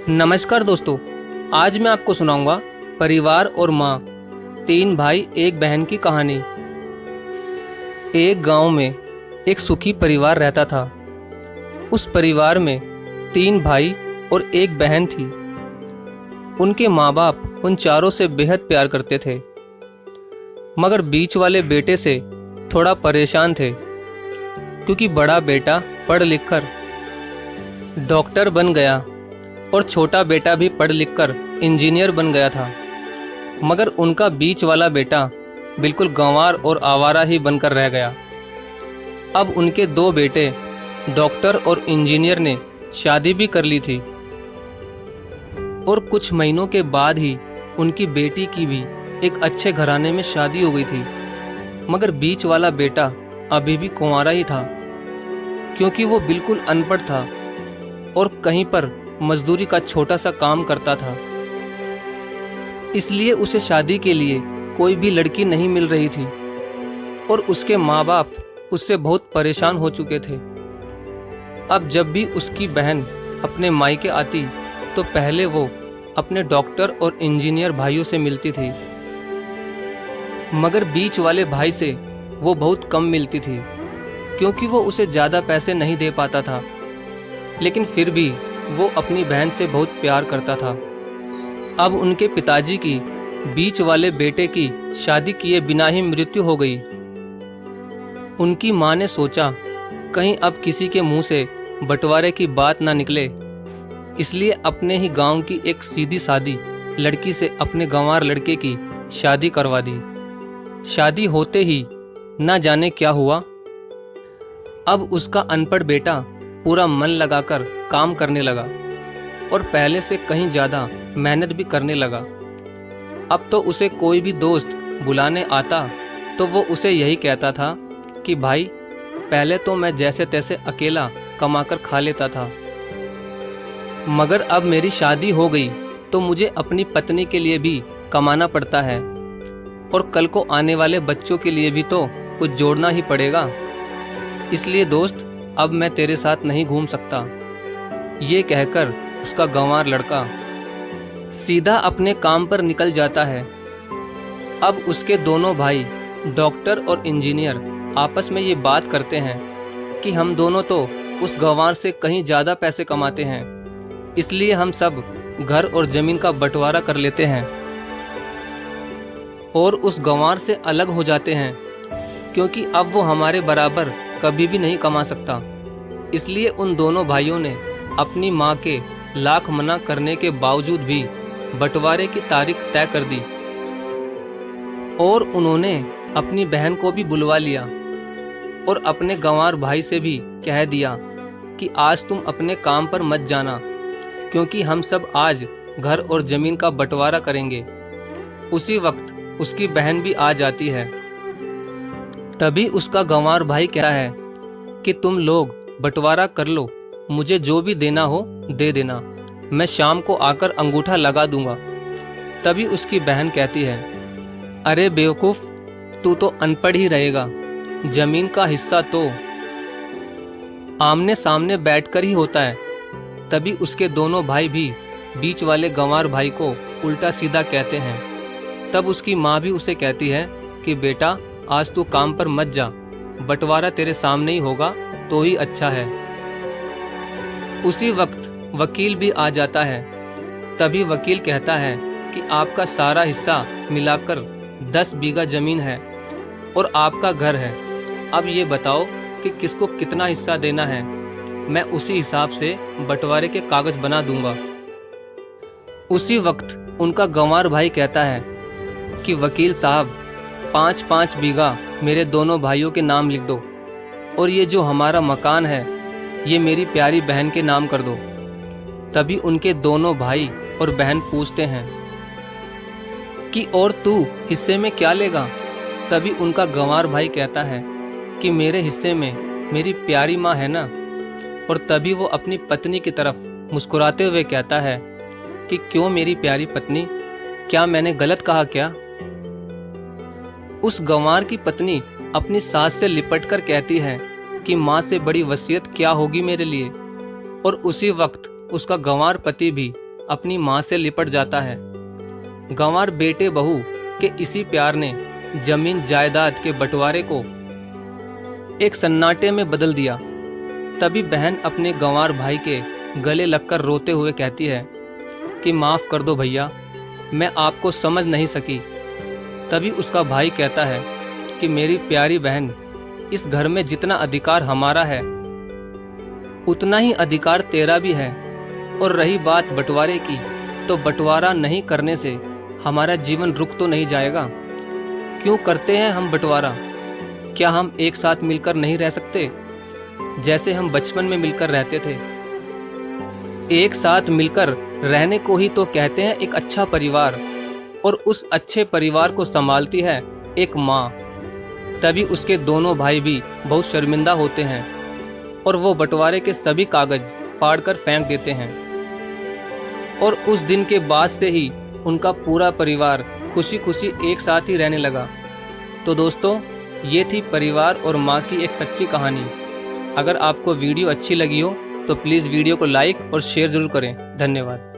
नमस्कार दोस्तों। आज मैं आपको सुनाऊंगा परिवार और माँ, तीन भाई एक बहन की कहानी। एक गांव में एक सुखी परिवार रहता था। उस परिवार में तीन भाई और एक बहन थी। उनके माँ बाप उन चारों से बेहद प्यार करते थे, मगर बीच वाले बेटे से थोड़ा परेशान थे, क्योंकि बड़ा बेटा पढ़ लिख कर डॉक्टर बन गया और छोटा बेटा भी पढ़ लिखकर इंजीनियर बन गया था। मगर उनका बीच वाला बेटा बिल्कुल गंवार और आवारा ही बनकर रह गया। अब उनके दो बेटे डॉक्टर और इंजीनियर ने शादी भी कर ली थी और कुछ महीनों के बाद ही उनकी बेटी की भी एक अच्छे घराने में शादी हो गई थी। मगर बीच वाला बेटा अभी भी कुंवारा ही था, क्योंकि वो बिल्कुल अनपढ़ था और कहीं पर मजदूरी का छोटा सा काम करता था। इसलिए उसे शादी के लिए कोई भी लड़की नहीं मिल रही थी और उसके माँ बाप उससे बहुत परेशान हो चुके थे। अब जब भी उसकी बहन अपने मायके आती तो पहले वो अपने डॉक्टर और इंजीनियर भाइयों से मिलती थी, मगर बीच वाले भाई से वो बहुत कम मिलती थी, क्योंकि वो उसे ज़्यादा पैसे नहीं दे पाता था। लेकिन फिर भी वो अपनी बहन से बहुत प्यार करता था। अब उनके पिताजी की बीच वाले बेटे की शादी किए बिना ही मृत्यु हो गई। उनकी माँ ने सोचा कहीं अब किसी के मुंह से बंटवारे की बात ना निकले, इसलिए अपने ही गांव की एक सीधी सादी लड़की से अपने गंवार लड़के की शादी करवा दी। शादी होते ही ना जाने क्या हुआ। अब उसका अनपढ़ बेटा पूरा मन लगाकर काम करने लगा और पहले से कहीं ज़्यादा मेहनत भी करने लगा। अब तो उसे कोई भी दोस्त बुलाने आता तो वो उसे यही कहता था कि भाई, पहले तो मैं जैसे तैसे अकेला कमाकर खा लेता था, मगर अब मेरी शादी हो गई तो मुझे अपनी पत्नी के लिए भी कमाना पड़ता है और कल को आने वाले बच्चों के लिए भी तो कुछ जोड़ना ही पड़ेगा। इसलिए दोस्त, अब मैं तेरे साथ नहीं घूम सकता। ये कहकर उसका गंवार लड़का सीधा अपने काम पर निकल जाता है। अब उसके दोनों भाई डॉक्टर और इंजीनियर आपस में ये बात करते हैं कि हम दोनों तो उस गंवार से कहीं ज़्यादा पैसे कमाते हैं, इसलिए हम सब घर और ज़मीन का बंटवारा कर लेते हैं और उस गंवार से अलग हो जाते हैं, क्योंकि अब वो हमारे बराबर कभी भी नहीं कमा सकता। इसलिए उन दोनों भाइयों ने अपनी माँ के लाख मना करने के बावजूद भी बंटवारे की तारीख तय कर दी और उन्होंने अपनी बहन को भी बुलवा लिया और अपने गंवार भाई से भी कह दिया कि आज तुम अपने काम पर मत जाना, क्योंकि हम सब आज घर और ज़मीन का बंटवारा करेंगे। उसी वक्त उसकी बहन भी आ जाती है। तभी उसका गंवार भाई कहता है कि तुम लोग बंटवारा कर लो, मुझे जो भी देना हो दे देना, मैं शाम को आकर अंगूठा लगा दूंगा। तभी उसकी बहन कहती है, अरे बेवकूफ़, तू तो अनपढ़ ही रहेगा, जमीन का हिस्सा तो आमने सामने बैठकर ही होता है। तभी उसके दोनों भाई भी बीच वाले गंवार भाई को उल्टा सीधा कहते हैं। तब उसकी माँ भी उसे कहती है कि बेटा, आज तू काम पर मत जा, बंटवारा तेरे सामने ही होगा तो ही अच्छा है। उसी वक्त वकील भी आ जाता है। तभी वकील कहता है कि आपका सारा हिस्सा मिलाकर 10 बीघा जमीन है और आपका घर है। अब ये बताओ कि किसको कितना हिस्सा देना है, मैं उसी हिसाब से बंटवारे के कागज बना दूंगा। उसी वक्त उनका गंवार भाई कहता है कि वकील साहब, 5-5 बीघा मेरे दोनों भाइयों के नाम लिख दो और ये जो हमारा मकान है ये मेरी प्यारी बहन के नाम कर दो। तभी उनके दोनों भाई और बहन पूछते हैं कि और तू हिस्से में क्या लेगा। तभी उनका गंवार भाई कहता है कि मेरे हिस्से में मेरी प्यारी माँ है ना। और तभी वो अपनी पत्नी की तरफ मुस्कुराते हुए कहता है कि क्यों मेरी प्यारी पत्नी, क्या मैंने गलत कहा क्या। उस गंवार की पत्नी अपनी सास से लिपटकर कहती है कि माँ से बड़ी वसीयत क्या होगी मेरे लिए। और उसी वक्त उसका गंवार पति भी अपनी माँ से लिपट जाता है। गंवार बेटे बहू के इसी प्यार ने जमीन जायदाद के बंटवारे को एक सन्नाटे में बदल दिया। तभी बहन अपने गंवार भाई के गले लगकर रोते हुए कहती है कि माफ़ कर दो भैया, मैं आपको समझ नहीं सकी। तभी उसका भाई कहता है कि मेरी प्यारी बहन, इस घर में जितना अधिकार हमारा है उतना ही अधिकार तेरा भी है। और रही बात बंटवारे की, तो बंटवारा नहीं करने से हमारा जीवन रुक तो नहीं जाएगा। क्यों करते हैं हम बंटवारा? क्या हम एक साथ मिलकर नहीं रह सकते, जैसे हम बचपन में मिलकर रहते थे? एक साथ मिलकर रहने को ही तो कहते हैं एक अच्छा परिवार, और उस अच्छे परिवार को संभालती है एक माँ। तभी उसके दोनों भाई भी बहुत शर्मिंदा होते हैं और वो बंटवारे के सभी कागज फाड़कर फेंक देते हैं। और उस दिन के बाद से ही उनका पूरा परिवार खुशी खुशी एक साथ ही रहने लगा। तो दोस्तों, ये थी परिवार और माँ की एक सच्ची कहानी। अगर आपको वीडियो अच्छी लगी हो तो प्लीज़ वीडियो को लाइक और शेयर ज़रूर करें। धन्यवाद।